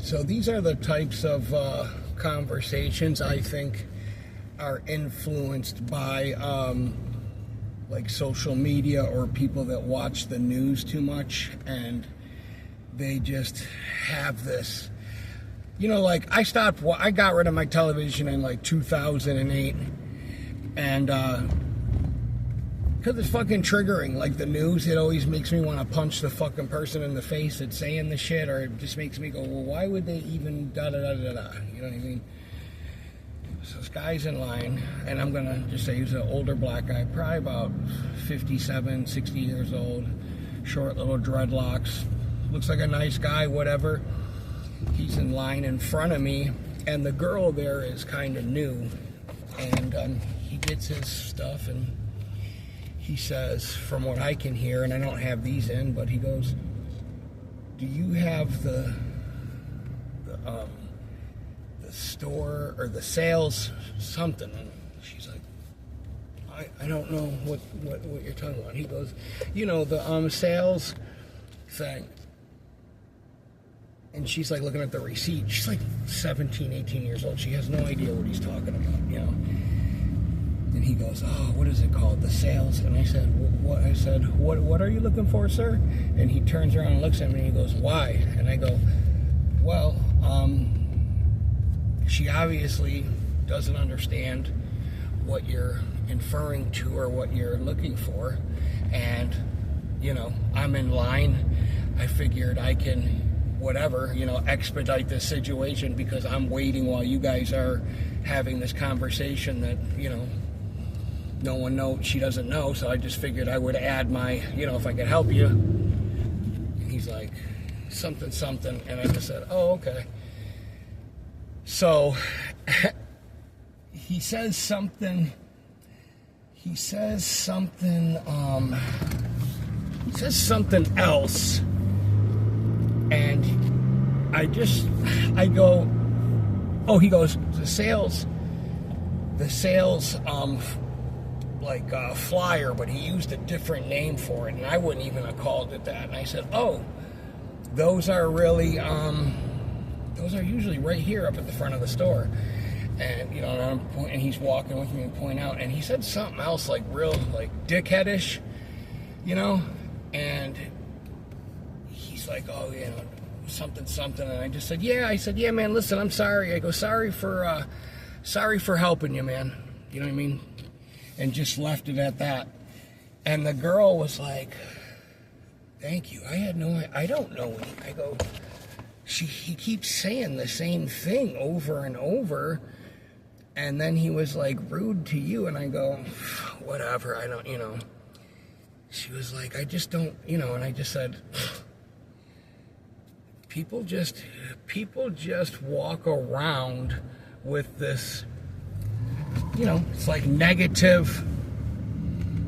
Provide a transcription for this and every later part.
So these are the types of conversations I think are influenced by like social media or people that watch the news too much, and they just have this, you know, like I got rid of my television in like 2008, and because it's fucking triggering, like the news, it always makes me want to punch the fucking person in the face that's saying the shit, or it just makes me go, well, why would they even da-da-da-da-da, you know what I mean? So this guy's in line, and I'm gonna just say he's an older black guy, probably about 57, 60 years old, short little dreadlocks, looks like a nice guy, whatever. He's in line in front of me, and the girl there is kind of new, and he gets his stuff, and he says, from what I can hear, and I don't have these in, but he goes, do you have the store or the sales something? And she's like, I don't know what you're talking about. He goes, you know, the sales thing. And she's like looking at the receipt. She's like 17, 18 years old. She has no idea what he's talking about, you know. And he goes, oh, what is it called? The sales. And I said, what? I said, what are you looking for, sir? And he turns around and looks at me and he goes, why? And I go, well, she obviously doesn't understand what you're inferring to or what you're looking for. And, you know, I'm in line. I figured I can, whatever, you know, expedite this situation because I'm waiting while you guys are having this conversation that, you know, no one knows, she doesn't know. So I just figured I would add my, you know, if I could help you. And he's like, something. And I just said, oh, okay. So he says something else, and I go, oh, he goes, the sales like flyer, but he used a different name for it, and I wouldn't even have called it that. And I said, oh, those are really those are usually right here up at the front of the store. And, you know, and he's walking with me and point out, and he said something else like real, like dickheadish, you know, and he's like, oh, you know, something, and I just said, yeah, man, listen, I'm sorry. I go, sorry for helping you, man. You know what I mean? And just left it at that. And the girl was like, thank you. I don't know. I go, he keeps saying the same thing over and over. And then he was like, rude to you. And I go, whatever, I don't, you know. She was like, I just don't, you know, and I just said, people just walk around with this, you know, it's like negative.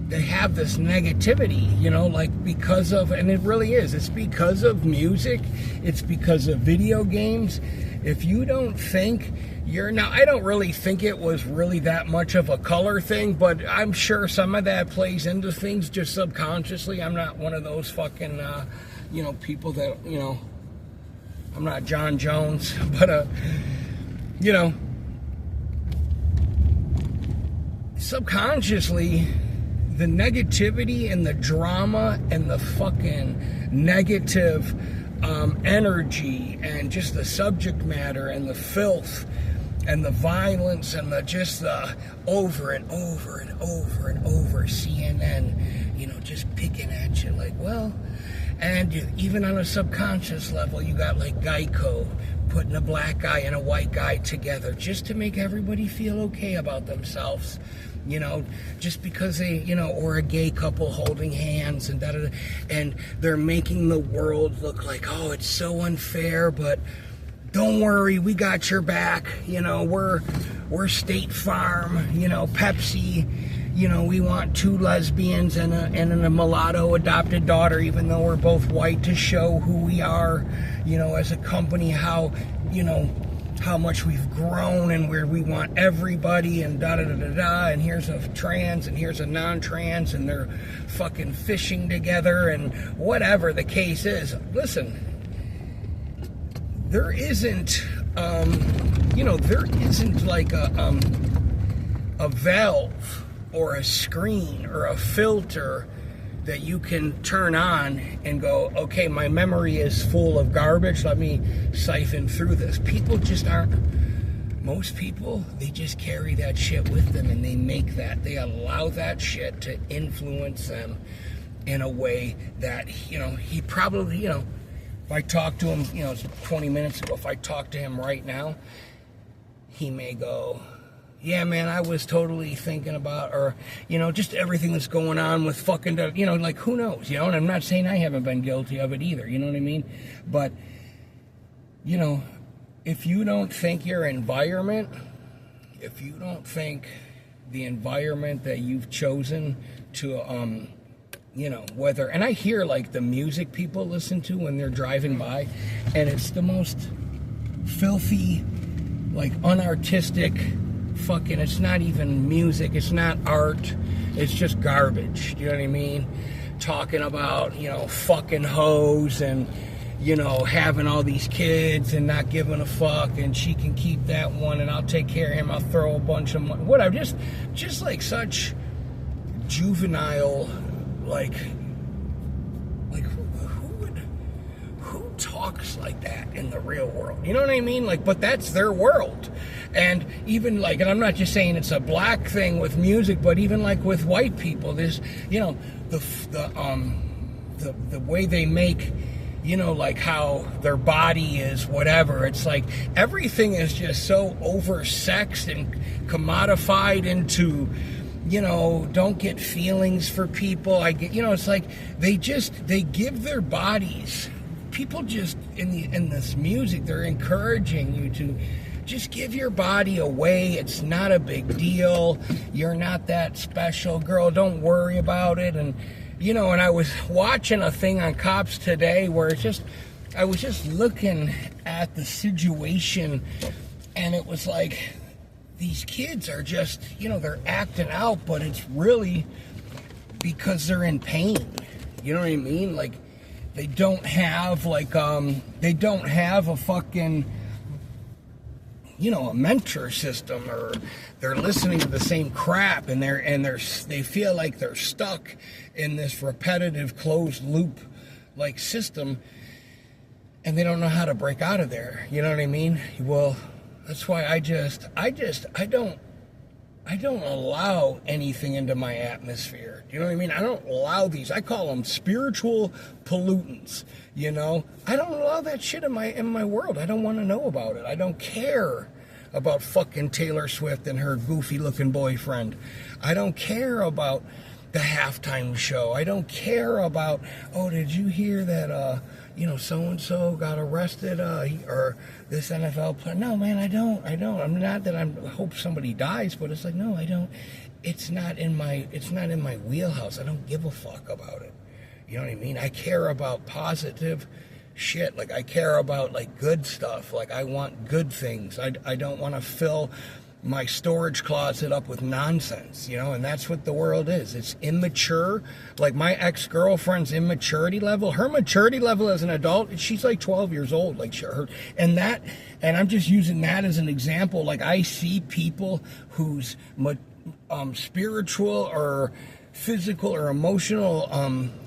They have this negativity, you know, like because of, and it really is, it's because of music, it's because of video games. If you don't think now, I don't really think it was really that much of a color thing, but I'm sure some of that plays into things just subconsciously. I'm not one of those fucking, you know, people that, you know, I'm not John Jones, but, you know, subconsciously, the negativity and the drama and the fucking negative energy and just the subject matter and the filth and the violence and the over and over and over and over CNN, you know, just picking at you like, well, and even on a subconscious level, you got like Geico putting a black guy and a white guy together just to make everybody feel okay about themselves. You know, just because they, you know, or a gay couple holding hands and da-da-da, and they're making the world look like, oh, it's so unfair, but don't worry, we got your back. You know, we're State Farm, you know, Pepsi, you know, we want 2 lesbians and a mulatto adopted daughter, even though we're both white, to show who we are, you know, as a company, how, you know, how much we've grown and where we want everybody and da-da-da-da-da, and here's a trans and here's a non-trans and they're fucking fishing together and whatever the case is. Listen, there isn't, there isn't like a valve or a screen or a filter that you can turn on and go, okay, my memory is full of garbage, let me siphon through this. People just aren't, most people, they just carry that shit with them, and they allow that shit to influence them in a way that, he probably, if I talk to him, 20 minutes ago, if I talk to him right now, he may go, yeah, man, I was totally thinking about, or, just everything that's going on with fucking, like, who knows, and I'm not saying I haven't been guilty of it either, you know what I mean? But, if you don't think your environment, if you don't think the environment that you've chosen to, whether, and I hear, like, the music people listen to when they're driving by, and it's the most filthy, like, unartistic, fucking, it's not even music, it's not art, it's just garbage, you know what I mean? Talking about, fucking hoes and, having all these kids and not giving a fuck, and she can keep that one and I'll take care of him, I'll throw a bunch of money, whatever, just like such juvenile, like who talks like that in the real world, you know what I mean? Like, but that's their world. And even like, and I'm not just saying it's a black thing with music, but even like with white people, there's, the way they make, like how their body is, whatever. It's like everything is just so oversexed and commodified into, don't get feelings for people. I get, it's like they give their bodies. People just in this music, they're encouraging you to just give your body away. It's not a big deal. You're not that special, girl. Don't worry about it. And and I was watching a thing on Cops Today where I was just looking at the situation, and it was like these kids are just, they're acting out, but it's really because they're in pain. You know what I mean? Like, they don't have a fucking, a mentor system, or they're listening to the same crap, and they feel like they're stuck in this repetitive closed loop like system, and they don't know how to break out of there. You know what I mean? Well, that's why I don't allow anything into my atmosphere. You know what I mean? I don't allow these. I call them spiritual pollutants. I don't allow that shit in my world. I don't want to know about it. I don't care about fucking Taylor Swift and her goofy looking boyfriend. I don't care about the halftime show. I don't care about, oh, did you hear that so-and-so got arrested, or this NFL player. No, man, I don't. I'm not that I hope somebody dies, but it's like, no, I don't. It's not in my wheelhouse. I don't give a fuck about it. You know what I mean? I care about positive shit. Like, I care about, like, good stuff. Like, I want good things. I don't want to fill my storage closet up with nonsense, and that's what the world is. It's immature. Like, my ex-girlfriend's immaturity level, her maturity level as an adult, she's like 12 years old, like and I'm just using that as an example. Like, I see people whose spiritual or physical or emotional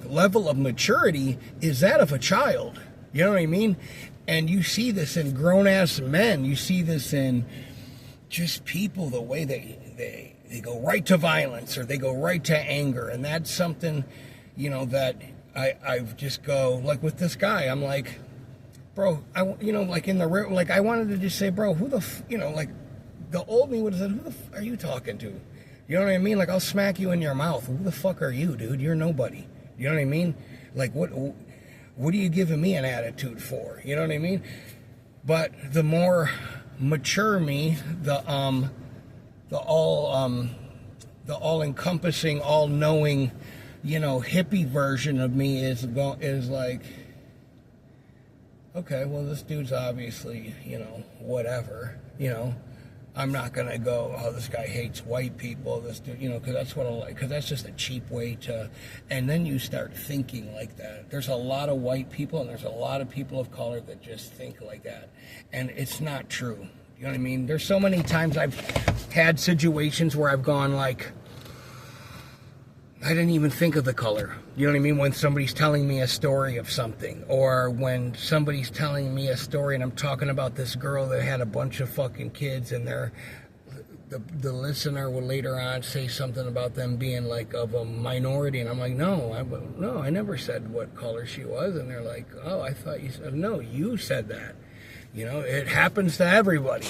level of maturity is that of a child. You know what I mean? And you see this in grown-ass men. You see this in just people, the way they go right to violence, or they go right to anger. And that's something, that I just go, like with this guy, I'm like, bro, like in the real, like I wanted to just say, bro, who the, like the old me would have said, who the are you talking to? You know what I mean? Like, I'll smack you in your mouth. Who the fuck are you, dude? You're nobody. You know what I mean? Like, what are you giving me an attitude for? You know what I mean? But the more mature me, the all-encompassing, all-knowing, hippie version of me is like, okay, well, this dude's obviously, whatever, I'm not gonna go, oh, this guy hates white people. This dude, because that's what because that's just a cheap way to. And then you start thinking like that. There's a lot of white people, and there's a lot of people of color that just think like that, and it's not true. You know what I mean? There's so many times I've had situations where I've gone like, I didn't even think of the color. You know what I mean? When somebody's telling me a story of something, or when somebody's telling me a story and I'm talking about this girl that had a bunch of fucking kids, and the listener will later on say something about them being like of a minority, and I'm like, no, I never said what color she was, and they're like, oh, I thought you said, no, you said that. It happens to everybody.